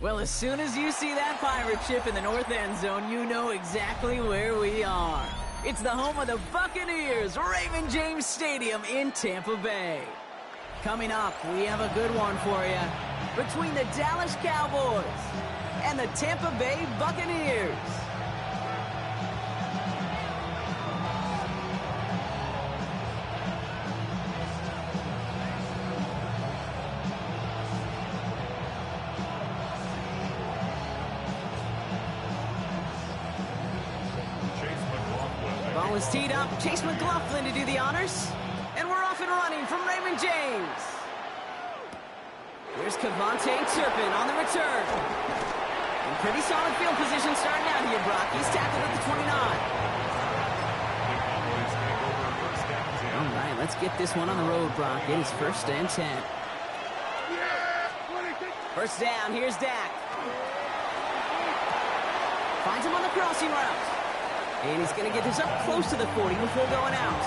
Well, as soon as you see that pirate ship in the north end zone, you know exactly where we are. It's the home of the Buccaneers, Raymond James Stadium in Tampa Bay. Coming up, we have a good one for you. Between the Dallas Cowboys and the Tampa Bay Buccaneers. Ball is teed up. Chase McLaughlin to do the honors. And we're off and running from Raymond James. Here's Cavante Turpin on the return. In pretty solid field position starting out here, Brock. He's tackled at the 29. All right, let's get this one on the road, Brock. It is 1st and 10. First down, here's Dak. Finds him on the crossing route. And he's going to get this up close to the 40 before going out.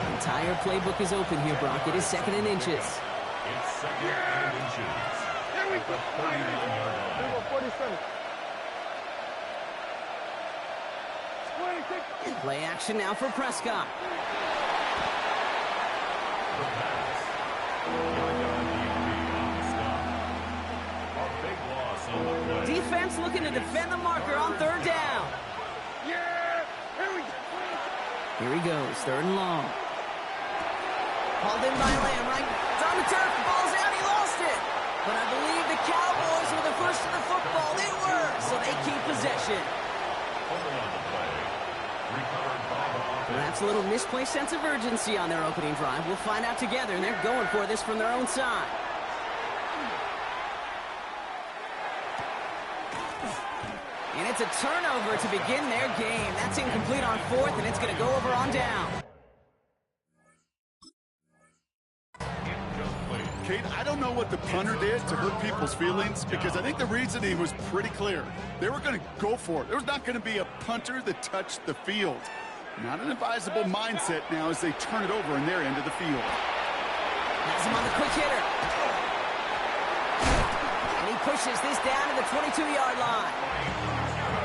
The entire playbook is open here, Brock. It is 2nd and inches. It's 2nd and inches. At the 41-yard line. Play action now for Prescott. The pass. A big loss on the play. Defense looking to defend the marker on 3rd down. Here he goes, 3rd and long. Hauled in by Lamb, right? It's on the turf, the ball's out, he lost it. But I believe the Cowboys were the first to the football. They were, so they keep possession. Perhaps a little misplaced sense of urgency on their opening drive. We'll find out together, and they're going for this from their own side. And it's a turnover to begin their game. That's incomplete on 4th, and it's going to go over on down. Kate, I don't know what the punter did to hurt people's feelings, because I think the reasoning was pretty clear. They were going to go for it. There was not going to be a punter that touched the field. Not an advisable mindset now as they turn it over in their end of the field. Has him on the quick hitter. And he pushes this down to the 22-yard line.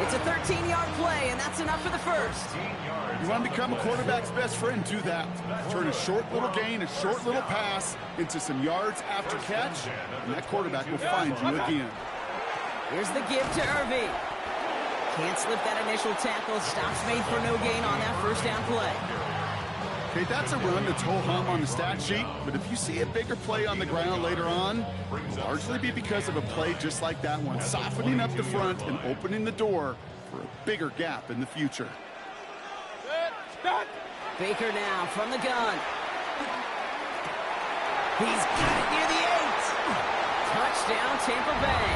It's a 13-yard play, and that's enough for the first. You want to become a quarterback's best friend, do that. Turn a short little gain, a short little pass into some yards after catch, and that quarterback will find you again. Here's the give to Irving. Can't slip that initial tackle. Stops made for no gain on that 1st down play. Okay, that's a run that's ho-hum on the stat sheet, but if you see a bigger play on the ground later on, it will largely be because of a play just like that one, softening up the front and opening the door for a bigger gap in the future. Baker now from the gun. He's got it near the 8. Touchdown, Tampa Bay.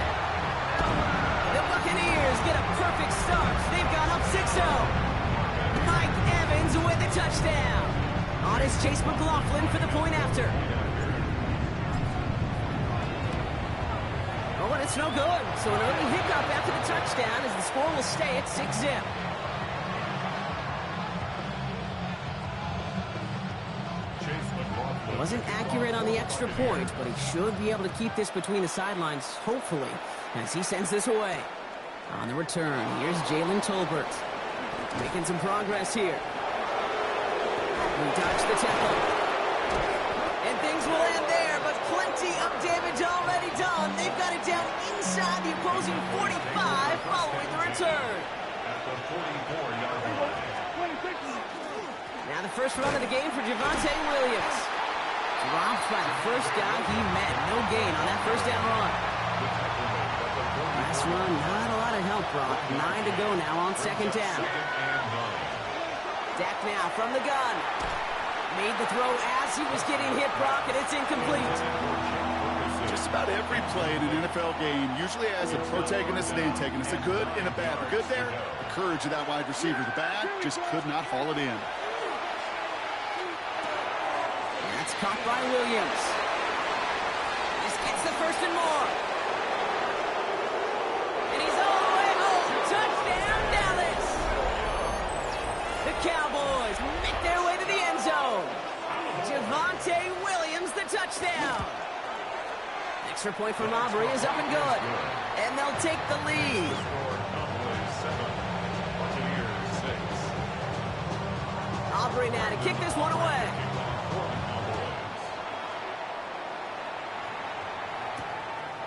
The Buccaneers get a perfect start. They've gone up 6-0. Mike Evans with the touchdown. On is Chase McLaughlin for the point after. Oh, and it's no good. So an early hiccup after the touchdown as the score will stay at 6-0. Wasn't accurate on the extra point, but he should be able to keep this between the sidelines, hopefully, as he sends this away. On the return, here's Jalen Tolbert. Making some progress here. We dodge the tackle. And things will end there, but plenty of damage already done. They've got it down inside the opposing 45 following the return. At the 44-yard line. Now the first run of the game for Javonte Williams. Dropped by the first guy he met. No gain on that 1st down run. Last run, not a lot of help, Brock. 9 to go now on 2nd down. Dak now from the gun. Made the throw as he was getting hit, Brock, and it's incomplete. Just about every play in an NFL game usually has a protagonist and antagonist, a good and a bad. The good there, the courage of that wide receiver. The bad, just could not haul it in. That's caught by Williams. This gets the 1st and more. And he's all the way home. Touchdown, Dallas. The Cowboys make their way to the end zone. Javonte Williams, the touchdown. The extra point from Aubrey is up and good. And they'll take the lead. Aubrey now to kick this one away.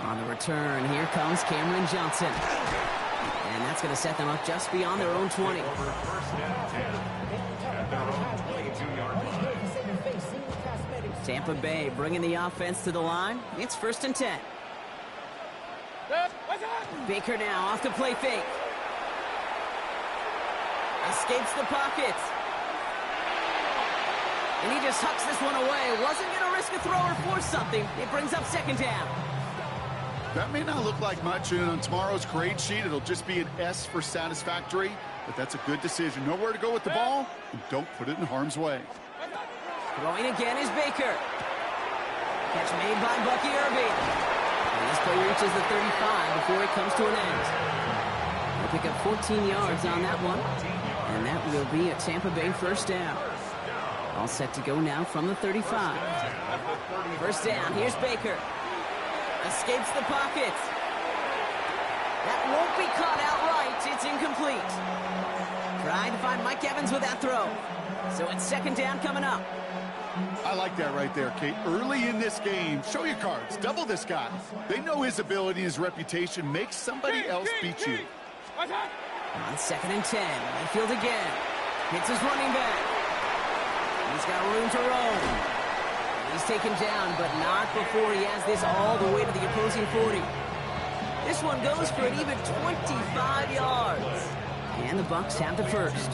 On the return, here comes Cameron Johnson. And that's going to set them up just beyond their own 20. Tampa Bay bringing the offense to the line. It's 1st and 10. Baker now off the play fake. Escapes the pocket. And he just hucks this one away. Wasn't going to risk a throw or force something. It brings up 2nd down. That may not look like much, and on tomorrow's grade sheet, it'll just be an S for satisfactory, but that's a good decision. Know where to go with the ball, and don't put it in harm's way. Throwing again is Baker. Catch made by Bucky Irving. And this play reaches the 35 before it comes to an end. They'll pick up 14 yards on that one, and that will be a Tampa Bay 1st down. All set to go now from the 35. 1st down, here's Baker. Escapes the pocket. That won't be caught outright. It's incomplete. Trying to find Mike Evans with that throw. So it's 2nd down coming up. I like that right there, Kate. Early in this game, show your cards. Double this guy. They know his ability and his reputation makes somebody else beat you. On 2nd and 10. Mayfield again. Hits his running back. He's got room to roam. He's taken down, but not before he has this all the way to the opposing 40. This one goes for an even 25 yards. And the Bucs have the 1st.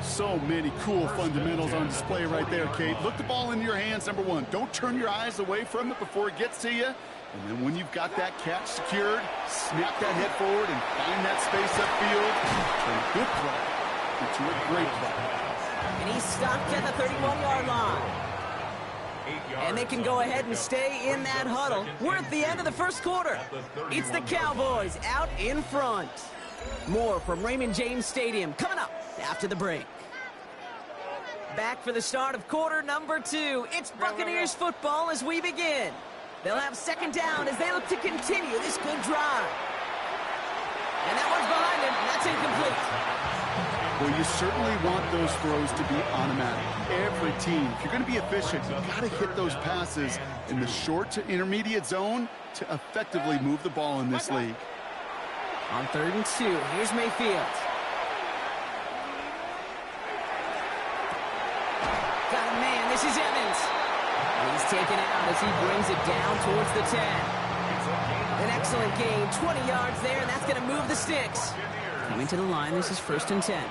So many cool fundamentals on display right there, Kate. Look the ball into your hands, number one. Don't turn your eyes away from it before it gets to you. And then when you've got that catch secured, snap that head forward and find that space upfield. Turn a good play into a great play. And he's stopped at the 31-yard line. And they can go ahead and stay in that huddle. We're at the end of the 1st quarter. It's the Cowboys out in front. More from Raymond James Stadium coming up after the break. Back for the start of quarter number 2. It's Buccaneers football as we begin. They'll have 2nd down as they look to continue this good drive. And that one's behind him. That's incomplete. Well, you certainly want those throws to be automatic. Every team, if you're going to be efficient, you've got to hit those passes in the short to intermediate zone to effectively move the ball in this league. On 3rd and 2, here's Mayfield. Got a man, this is Evans. He's taken out as he brings it down towards the 10. An excellent gain, 20 yards there, and that's going to move the sticks. Coming to the line, this is 1st and 10.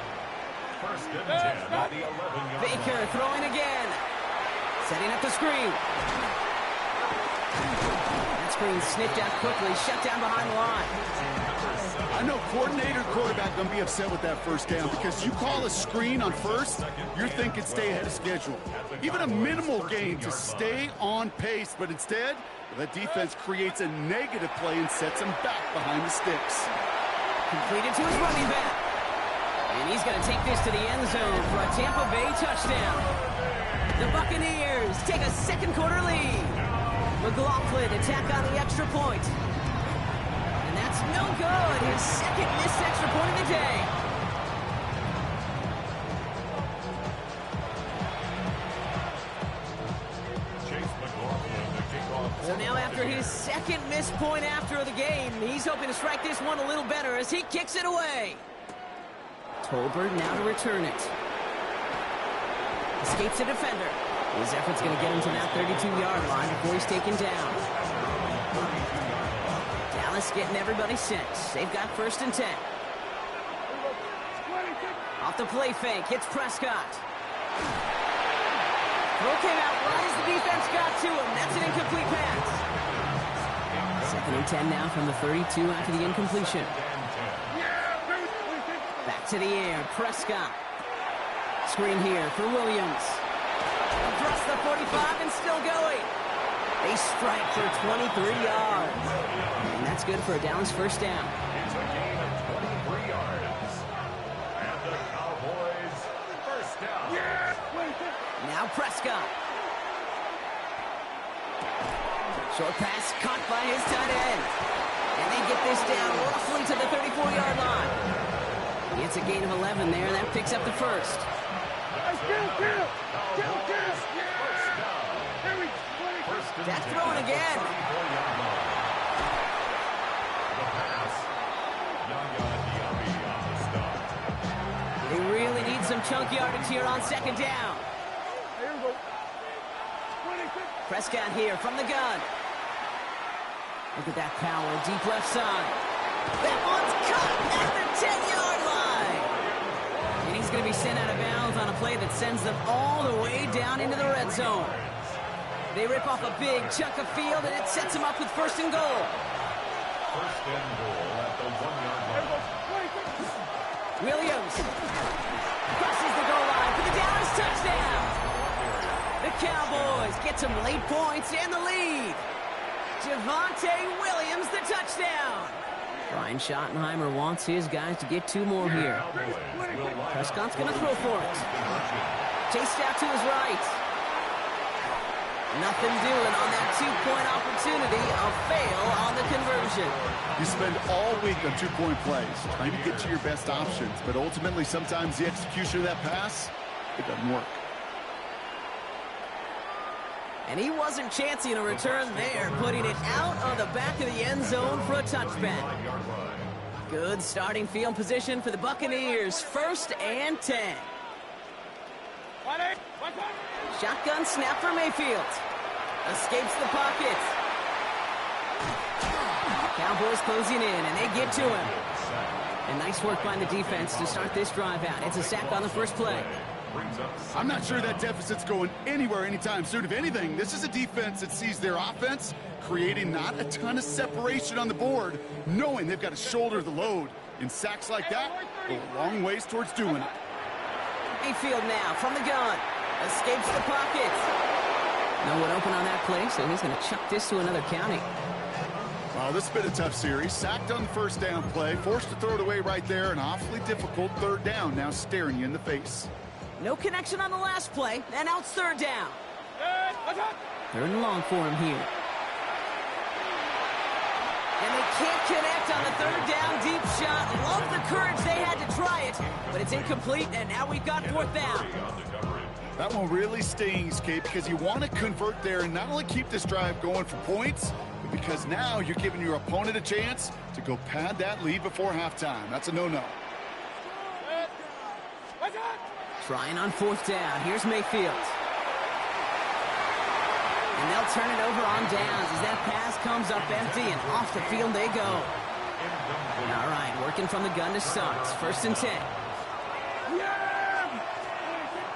Baker throwing again. Setting up the screen. That screen snipped out quickly, shut down behind the line. I know coordinator quarterback going to be upset with that 1st down because you call a screen on 1st, you're thinking stay ahead of schedule. Even a minimal gain to stay on pace, but instead, the defense creates a negative play and sets him back behind the sticks. Completed to his running back. And he's going to take this to the end zone for a Tampa Bay touchdown. The Buccaneers take a 2nd quarter lead. McLaughlin attack on the extra point. And that's no good. His 2nd missed extra point of the day. So now after his 2nd missed point after the game, he's hoping to strike this one a little better as he kicks it away. Tolbert now to return it. Escapes a defender. His effort's going to get him to that 32-yard line before he's taken down. Dallas getting everybody set. They've got 1st and 10. Off the play fake, hits Prescott. Throw came out right as the defense got to him. That's an incomplete pass. 2nd and 10 now from the 32 after the incompletion. Back to the air, Prescott. Screen here for Williams. Across the 45 and still going. They strike for 23 yards. And that's good for a Dallas 1st down. It's a gain of 23 yards. And the Cowboys 1st down. Now Prescott. Short pass caught by his tight end. And they get this down roughly to the 34-yard line. It's a gain of 11 there, and that picks up the first. Dak throwing again. They really need some chunk yardage here on second down. Prescott here from the gun. Look at that power, deep left side. That one's caught at the 10-yard line. And he's going to be sent out of bounds on a play that sends them all the way down into the red zone. They rip off a big chunk of field, and it sets them up with first and goal. First and goal at the 1-yard line. Williams crosses the goal line for the Dallas touchdown. The Cowboys get some late points and the lead. Javonte Williams, the touchdown. Brian Schottenheimer wants his guys to get 2 more here. Prescott's going to throw for it. Chased out to his right. Nothing doing on that 2-point opportunity. A fail on the conversion. You spend all week on 2-point plays, trying to get to your best options, but ultimately sometimes the execution of that pass, it doesn't work. And he wasn't chancing a return there, putting it out on the back of the end zone for a touchback. Good starting field position for the Buccaneers. First and 10. Shotgun snap for Mayfield. Escapes the pocket. Cowboys closing in, and they get to him. And nice work by the defense to start this drive out. It's a sack on the first play. I'm not sure that deficit's going anywhere anytime soon. If anything, this is a defense that sees their offense creating not a ton of separation on the board, knowing they've got to shoulder the load. And sacks like that go a long ways towards doing it. Mayfield now from the gun. Escapes the pocket. No one open on that play, so he's going to chuck this to another county. Well, this has been a tough series. Sacked on the first down play, forced to throw it away right there. An awfully difficult third down now staring you in the face. No connection on the last play, and now it's third down. Third and long for him here. And they can't connect on the third down deep shot. Love the courage they had to try it, but it's incomplete, and now we've got fourth down. That one really stings, Kate, because you want to convert there and not only keep this drive going for points, but because now you're giving your opponent a chance to go pad that lead before halftime. That's a no-no. Trying on fourth down. Here's Mayfield. And they'll turn it over on downs as that pass comes up empty, and off the field they go. All right, working from the gun to start. First and 10.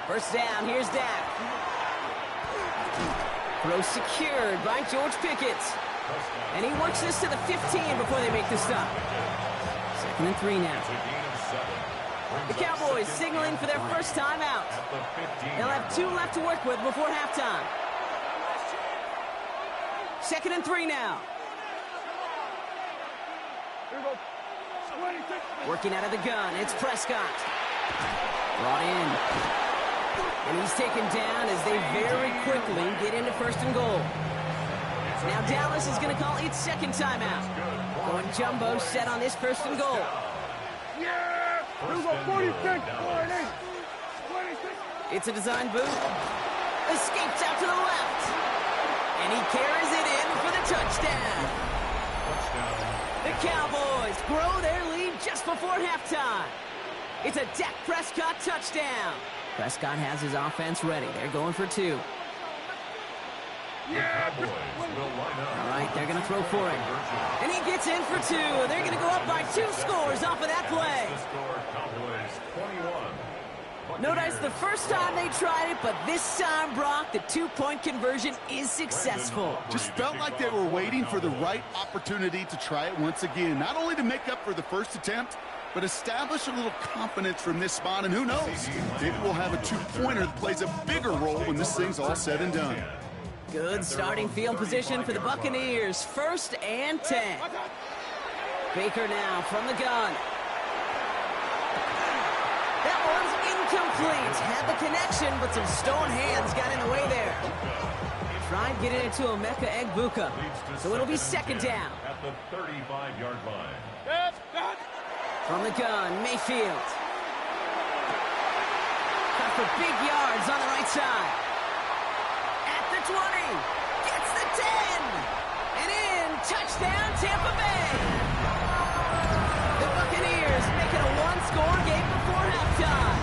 First down, here's Dak. Throw secured by George Pickett. And he works this to the 15 before they make the stop. Second and 3 now. The Cowboys signaling for their first time out. They'll have 2 left to work with before halftime. Second and 3 now. Working out of the gun, it's Prescott. Brought in. And he's taken down as they very quickly get into first and goal. Now Dallas is going to call its second timeout. Going jumbo set on this first and goal. It's a design boot. Escapes out to the left. And he carries it in for the touchdown. The Cowboys grow their lead just before halftime. It's a Dak Prescott touchdown. Prescott has his offense ready. They're going for 2. All right, they're going to throw for it. And he gets in for 2. They're going to go up by 2 scores off of that play. Notice the first time they tried it, but this time, Brock, the 2-point conversion is successful. Just felt like they were waiting for the right opportunity to try it once again. Not only to make up for the first attempt, but establish a little confidence from this spot. And who knows, maybe we'll have a 2-pointer that plays a bigger role when this thing's all said and done. Good starting field position for the Buccaneers. First and 10. Baker now from the gun. That one's incomplete. Had the connection, but some stone hands got in the way there. tried getting it to Emeka Egbuka. So it'll be second down. At the 35-yard line. From the gun, Mayfield. Got for big yards on the right side. At the 20. Gets the 10. And in. Touchdown, Tampa Bay. The Buccaneers make it a one-score game before halftime.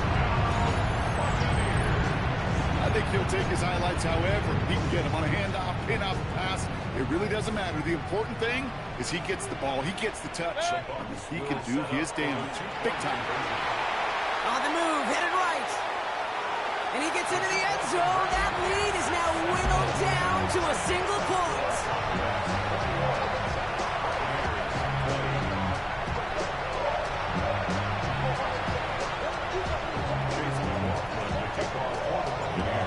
I think he'll take his highlights however he can get them on a handoff, pin-off, pass. It really doesn't matter. The important thing is he gets the ball. He gets the touch. He can do his damage. Big time. On the move, headed right. And he gets into the end zone. That lead is now whittled down to a single point.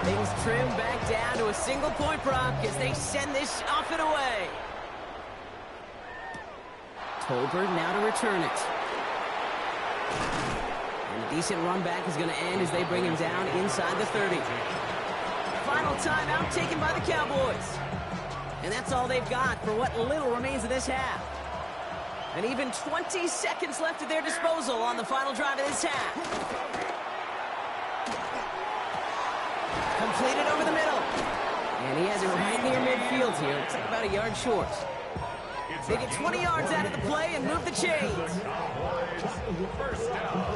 Things trim back down to a single point, Brock, as they send this off and away. Tolbert now to return it. And a decent run back is going to end as they bring him down inside the 30. Final timeout taken by the Cowboys. And that's all they've got for what little remains of this half. And even 20 seconds left at their disposal on the final drive of this half. Completed over the middle. And he has it right near midfield here. Looks like about a yard short. They get 20 yards out of the play and move the chains. First down.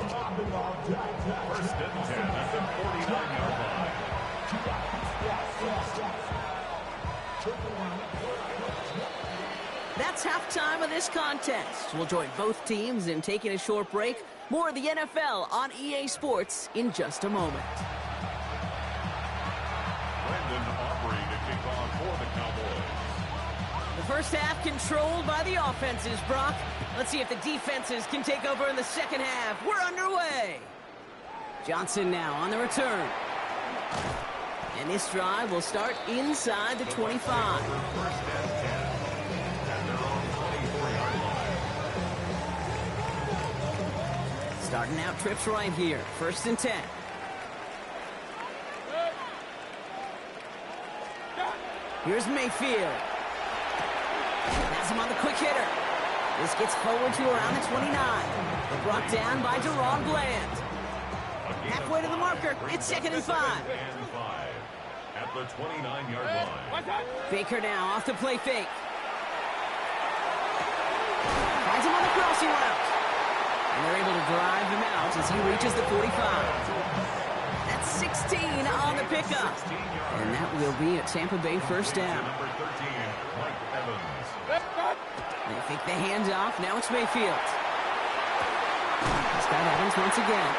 First and 10 at the 49-yard line. That's halftime of this contest. We'll join both teams in taking a short break. More of the NFL on EA Sports in just a moment. The first half controlled by the offenses, Brock. Let's see if the defenses can take over in the second half. We're underway. Johnson now on the return. And this drive will start inside the 25. Starting out trips right here. First and 10. Here's Mayfield. Has him on the quick hitter. This gets forward to around the 29. But brought down by Deron Bland. Halfway to the marker. It's second and 5. At the 29-yard line. Baker now off the play fake. Finds him on the crossing route. And they're able to drive him out as he reaches the 45. That's 16 on the pickup. And that will be a Tampa Bay first down. Number 13, Mike Evans. They think the handoff. Now it's Mayfield. It's got Evans once again.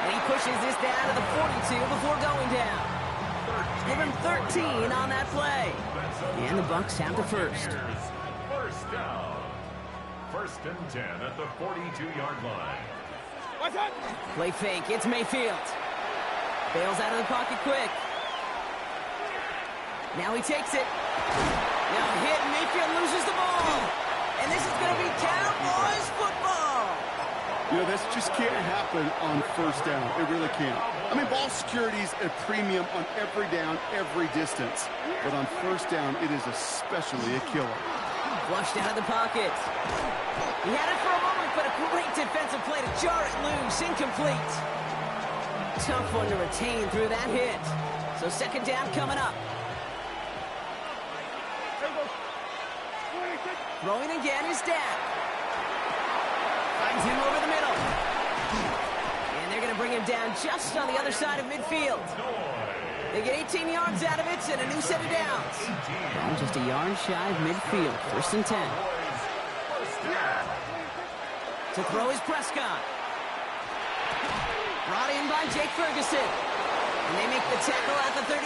And he pushes this down to the 42 before going down. Give him 13 on that play. And the Bucs have the first. First down. First and 10 at the 42-yard line. Play fake. It's Mayfield. Bails out of the pocket quick. Now he takes it. Now hit. Mayfield loses the ball. And this is going to be Cowboys football. You know, this just can't happen on first down. It really can't. I mean, ball security is a premium on every down, every distance. But on first down, it is especially a killer. Flushed out of the pocket. He had it for a moment, but a great defensive play to jar it loose. Incomplete. Tough one to retain through that hit. So second down coming up. Throwing again is Dak. Finds him over the middle. And they're going to bring him down just on the other side of midfield. They get 18 yards out of it and a new set of downs. Well, just a yard shy of midfield. First and 10. To throw is Prescott. Brought in by Jake Ferguson. And they make the tackle at the 38.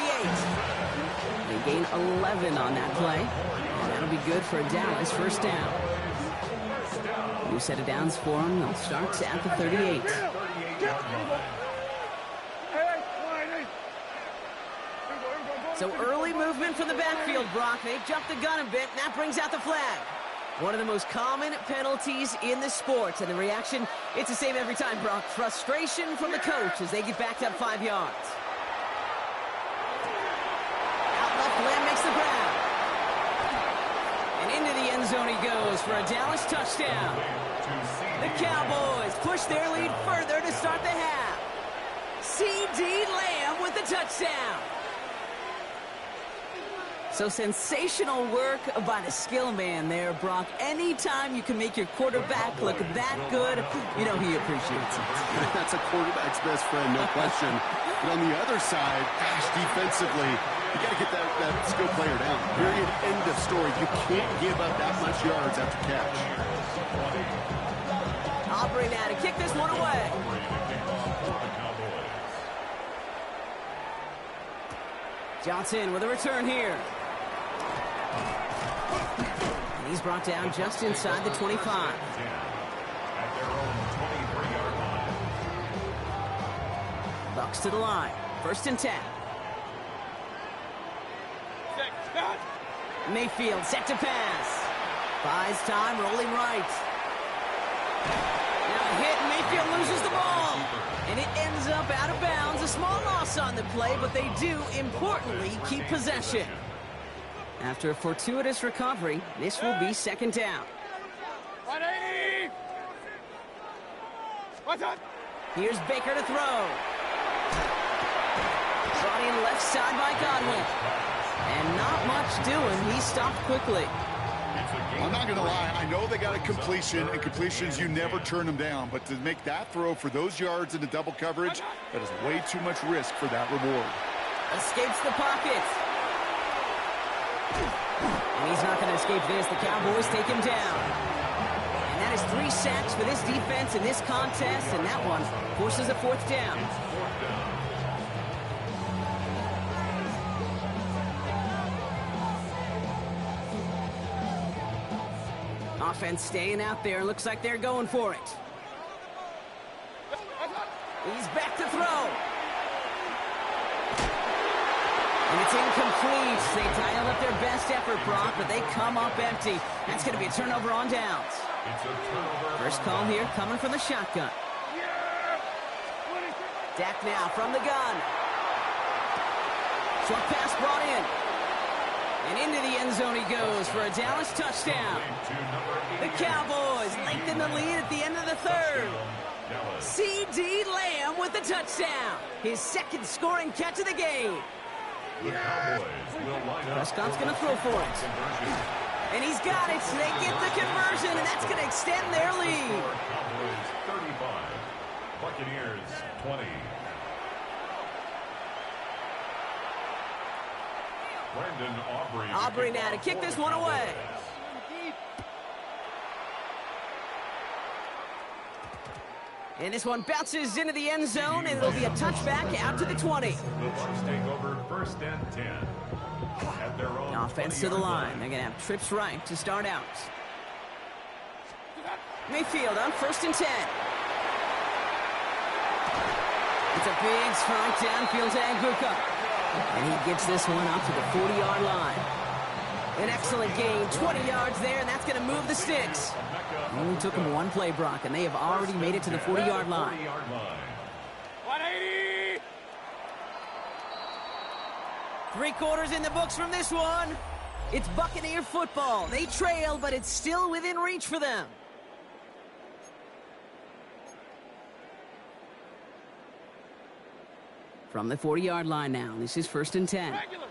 They gain 11 on that play. And that'll be good for a Dallas first down. New set of downs for them. They'll start at the 38. So early movement from the backfield, Brock. They jumped the gun a bit, and that brings out the flag. One of the most common penalties in the sport. And the reaction, it's the same every time, Brock. Frustration from the coach as they get backed up 5 yards. Out left, Lamb makes the zone he goes for a Dallas touchdown. The Cowboys push their lead further to start the half. C.D. Lamb with the touchdown. So sensational work by the skill man there, Brock. Anytime you can make your quarterback look that good, you know he appreciates it. That's a quarterback's best friend, no question. But on the other side, gosh, defensively, you got to get that skill player down. Period. End of story. You can't give up that much yards after catch. Aubrey now to kick this one away. Johnson with a return here. And he's brought down just inside the 25. Bucks to the line. 1st and 10. Mayfield set to pass. Buys time, rolling right. Now a hit, Mayfield loses the ball. And it ends up out of bounds. A small loss on the play, but they do, importantly, keep possession. After a fortuitous recovery, this will be 2nd down. 180! What's up? Here's Baker to throw. Brought in left side by Godwin. And not much doing. He stopped quickly. I'm not going to lie. I know they got a completion, and completions, you never turn them down. But to make that throw for those yards into double coverage, that is way too much risk for that reward. Escapes the pocket. And he's not going to escape this. The Cowboys take him down. And that is 3 sacks for this defense in this contest, and that one forces a 4th down. Offense staying out there. Looks like they're going for it. He's back to throw. And it's incomplete. They dialed up their best effort, Brock, but they come up empty. That's going to be a turnover on downs. First call here coming from the shotgun. Dak now from the gun. Short pass brought in. And into the end zone he goes for a Dallas touchdown. The Cowboys lengthen the lead at the end of the 3rd. C.D. Lamb with the touchdown. His 2nd scoring catch of the game. Prescott's going to throw for it. And he's got it. So they get the conversion, and that's going to extend their lead. Cowboys 35, Buccaneers 20. Aubrey now to kick this one away. And this one bounces into the end zone, and it'll be a touchback out to the 20. The Bucs take over 1st and 10. At their own Offense to the line. They're going to have trips right to start out. Mayfield on 1st and 10. It's a big, strong downfield to Anguka. And he gets this one up to the 40-yard line. An excellent gain, 20 yards there, and that's going to move the sticks. Only took him 1 play, Brock, and they have already made it to the 40-yard line. 180! 3 quarters in the books from this one. It's Buccaneer football. They trail, but it's still within reach for them. From the 40-yard line now. This is 1st and 10. Regular!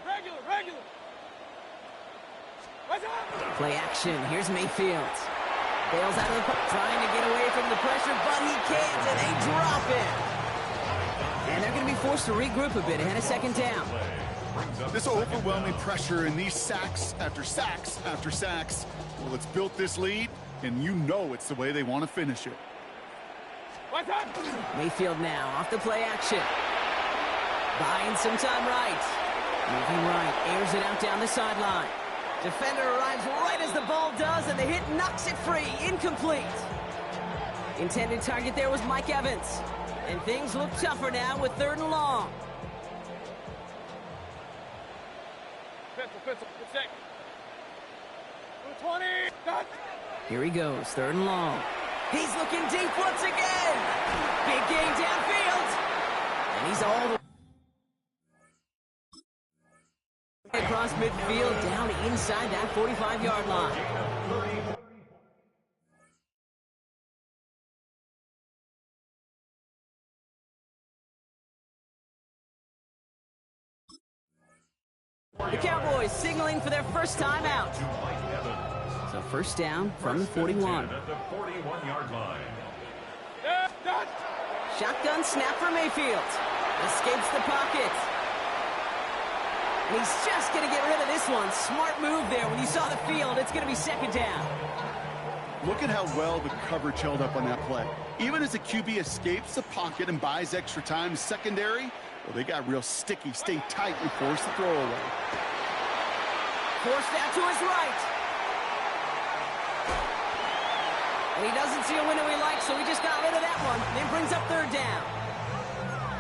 What's up? Play action. Here's Mayfield. Bails out of the puck, trying to get away from the pressure, but he can't, and they drop it. And they're going to be forced to regroup a bit ahead of 2nd down. This overwhelming pressure and these sacks after sacks after sacks, well, it's built this lead, and you know it's the way they want to finish it. What's up? Mayfield now off the play action. Buying some time right. Moving right, airs it out down the sideline. Defender arrives right as the ball does, and the hit knocks it free. Incomplete. Intended target there was Mike Evans. And things look tougher now with 3rd and long. Pencil, good check. 20. Done. Here he goes, 3rd and long. He's looking deep once again. Big game downfield. And he's all the way across midfield down inside that 45-yard line. The Cowboys signaling for their first time out. So first down from the 41. At the 41-yard line. Shotgun snap for Mayfield. Escapes the pocket. And he's just going to get rid of this one. Smart move there. When you saw the field, it's going to be second down. Look at how well the coverage held up on that play. Even as the QB escapes the pocket and buys extra time, secondary, well, they got real sticky. Stay tight and force the throw away. Forced out to his right. And he doesn't see a window he likes, so he just got rid of that one. Then brings up third down.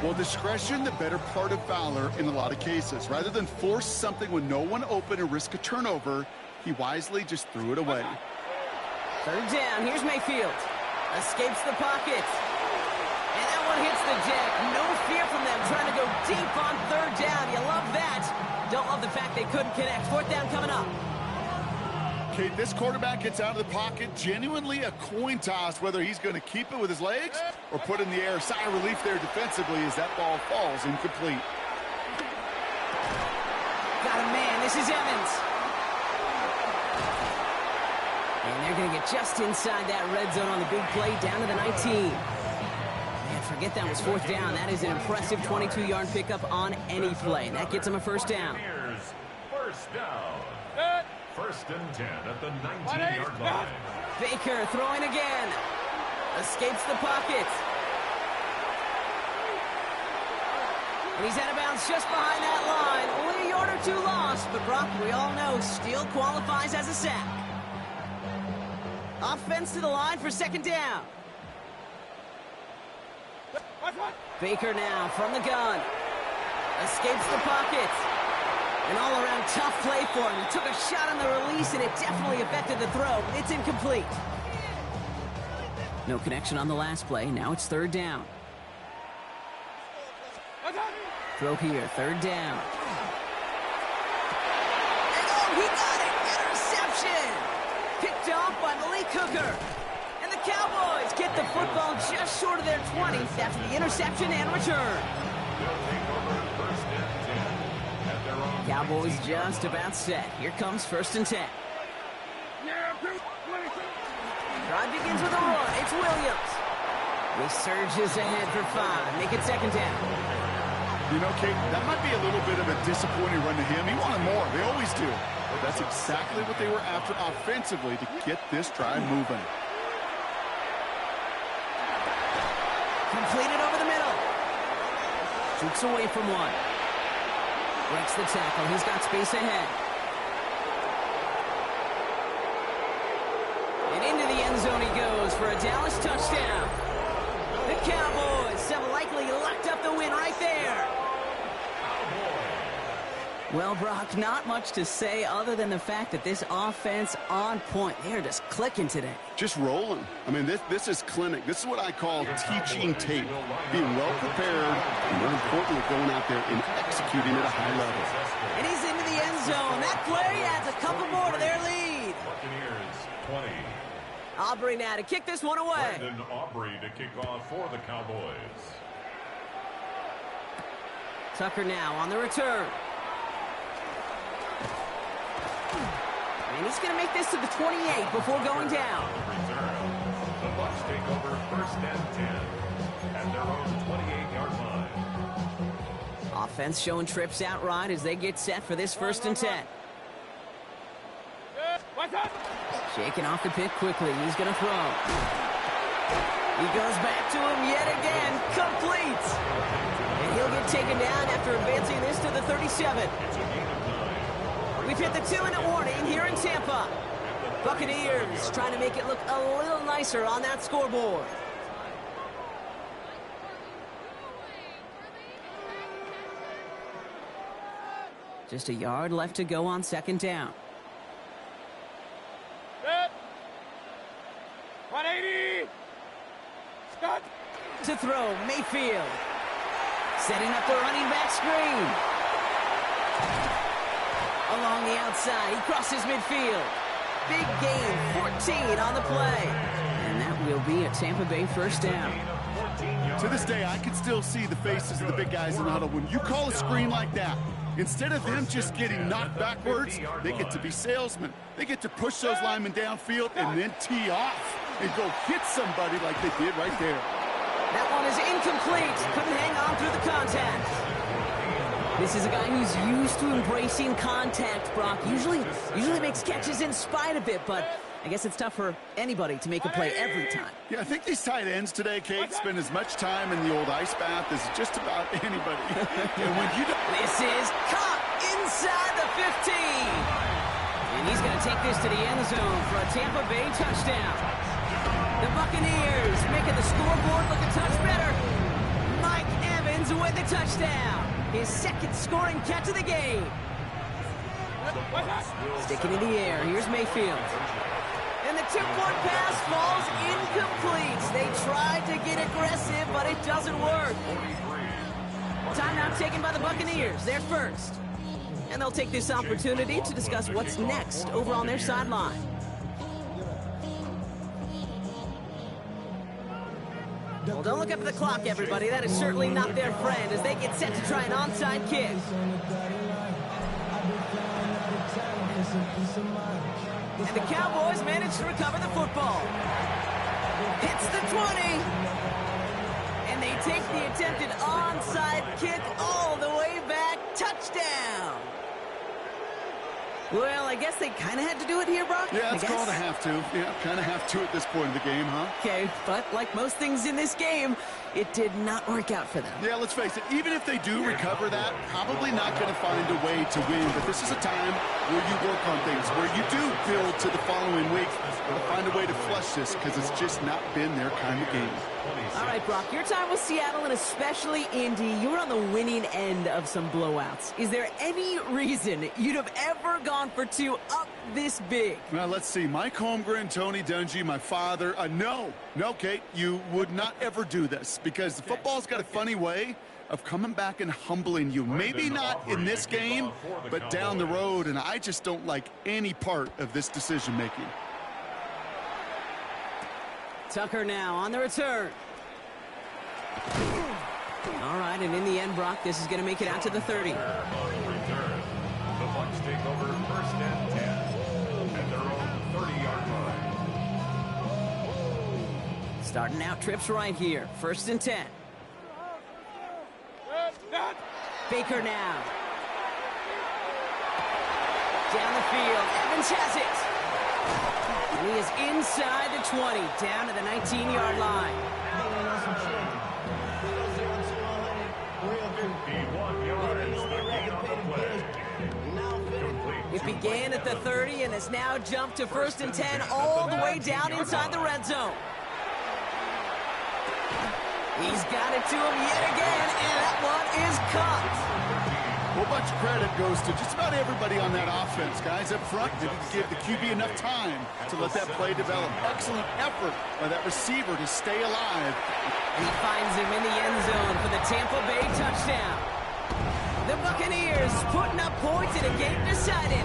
Well, discretion, the better part of valor in a lot of cases. Rather than force something with no one open and risk a turnover, he wisely just threw it away. Third down. Here's Mayfield. Escapes the pocket. And that one hits the deck. No fear from them trying to go deep on third down. You love that. Don't love the fact they couldn't connect. Fourth down coming up. Okay, this quarterback gets out of the pocket. Genuinely a coin toss whether he's going to keep it with his legs or put in the air. Sigh of relief there defensively as that ball falls incomplete. Got a man. This is Evans. And they're going to get just inside that red zone on the big play down to the 19. Man, forget that was fourth down. That is an impressive 22-yard pickup on any play. And that gets them a first down. First down. First and 10 at the 19-yard line. Baker throwing again. Escapes the pocket. And he's out of bounds just behind that line. Only a yard or two lost, but Brock, we all know, still qualifies as a sack. Offense to the line for second down. Baker now from the gun. Escapes the pocket. An all-around tough play for him. He took a shot on the release, and it definitely affected the throw. It's incomplete. No connection on the last play. Now it's third down. Throw here, third down. And oh, he got it! Interception! Picked off by Malik Hooker. And the Cowboys get the football just short of their 20th after the interception and return. Cowboys just about set. Here comes first and 10. Drive begins with a run. It's Williams. He surges ahead for 5. Make it second down. You know, Kate, that might be a little bit of a disappointing run to him. He wanted more. They always do. But that's exactly what they were after offensively to get this drive moving. Completed over the middle. Shoots away from one. Breaks the tackle. He's got space ahead. And into the end zone he goes for a Dallas touchdown. The Cowboys have likely locked up the win right there. Well, Brock, not much to say other than the fact that this offense on point. They're just clicking today. Just rolling. I mean, this is clinic. This is what I call teaching tape. Being well prepared, and more importantly, going out there and executing at a high level. And he's into the end zone. That play adds a couple more to their lead. Buccaneers 20. Aubrey now to kick this one away. Brandon Aubrey to kick off for the Cowboys. Tucker now on the return. And he's going to make this to the 28 before going down. The Bucs take over first and 10 at their own 28-yard line. Offense showing trips out right as they get set for this first and 10. Shaking off the pick quickly. He's going to throw. He goes back to him yet again. Complete. And he'll get taken down after advancing this to the 37. We've hit the 2-minute warning here in Tampa. Buccaneers trying to make it look a little nicer on that scoreboard. Just a yard left to go on second down. 180. Stop. To throw, Mayfield. Setting up the running back screen. Along the outside, he crosses midfield. Big gain, 14 on the play. And that will be a Tampa Bay first down. To this day, I can still see the faces of the big guys in the huddle. When you call a screen like that, instead of them just getting knocked backwards, they get to be salesmen. They get to push those linemen downfield and then tee off and go hit somebody like they did right there. That one is incomplete. Couldn't hang on through the contact. This is a guy who's used to embracing contact, Brock. Usually makes catches in spite of it, but I guess it's tough for anybody to make a play every time. Yeah, I think these tight ends today, Kate, spend as much time in the old ice bath as just about anybody. And when you This is caught inside the 15. And he's going to take this to the end zone for a Tampa Bay touchdown. The Buccaneers making the scoreboard look a touch better. Mike Evans with the touchdown. His second scoring catch of the game. Sticking in the air. Here's Mayfield. And the two-point pass falls incomplete. They tried to get aggressive, but it doesn't work. Timeout taken by the Buccaneers. They're first. And they'll take this opportunity to discuss what's next over on their sideline. Well, don't look up at the clock, everybody. That is certainly not their friend as they get set to try an onside kick. And the Cowboys manage to recover the football. Hits the 20. And they take the attempted onside kick all the way back. Touchdown. Well, I guess they kind of had to do it here, Brock. Yeah, it's called a have to. Yeah, kind of have to at this point in the game, huh? Okay, but like most things in this game, it did not work out for them. Yeah, let's face it, even if they do recover that, probably not going to find a way to win. But this is a time where you work on things, where you do build to the following week, to find a way to flush this, because it's just not been their kind of game. All right, Brock, your time with Seattle and especially Indy, you were on the winning end of some blowouts. Is there any reason you'd have ever gone for two up this big? Well, let's see. Mike Holmgren, Tony Dungy, my father. No, Kate, you would not ever do this because the football's got a funny way of coming back and humbling you. Maybe not in this game, but down the road, and I just don't like any part of this decision-making. Tucker now on the return. All right, and in the end, Brock, this is going to make it out to the 30. On the return, the Bucs take over first and 10 at their own 30-yard line. Starting out trips right here. First and 10. Baker now. Down the field. Evans has it. And he is inside the 20, down to the 19-yard line. 51 yards, the gain on the play. Complete. It began at the 30 and has now jumped to first and 10 all the way down inside the red zone. He's got it to him yet again, and that one is caught. A whole bunch of credit goes to just about everybody on that offense. Guys up front didn't give the QB enough time to let that play develop. Excellent effort by that receiver to stay alive. And he finds him in the end zone for the Tampa Bay touchdown. The Buccaneers putting up points in a game decided.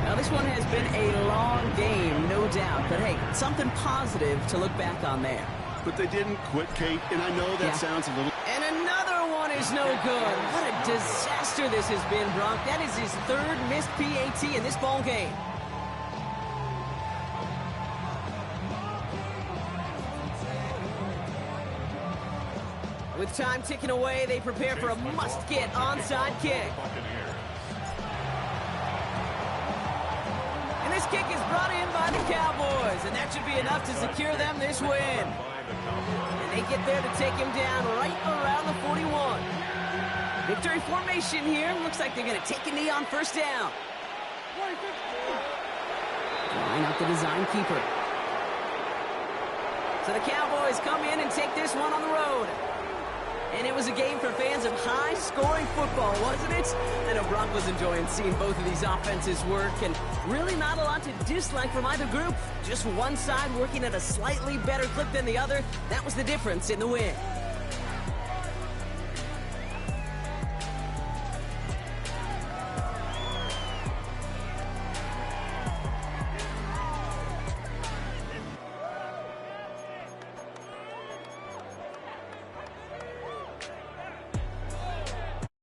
Now, this one has been a long game, no doubt. But, hey, something positive to look back on there. But they didn't quit, Kate, and I know that sounds a little... And another one is no good. What a disaster this has been, Brock. That is his third missed PAT in this ball game. With time ticking away, they prepare for a must-get onside kick. And this kick is brought in by the Cowboys, and that should be enough to secure them this win. And they get there to take him down right around the 41. Victory formation here. Looks like they're going to take a knee on first down. Line up the design keeper. So the Cowboys come in and take this one on the road. And it was a game for fans of high-scoring football, wasn't it? I know Brock was enjoying seeing both of these offenses work, and really not a lot to dislike from either group. Just one side working at a slightly better clip than the other. That was the difference in the win.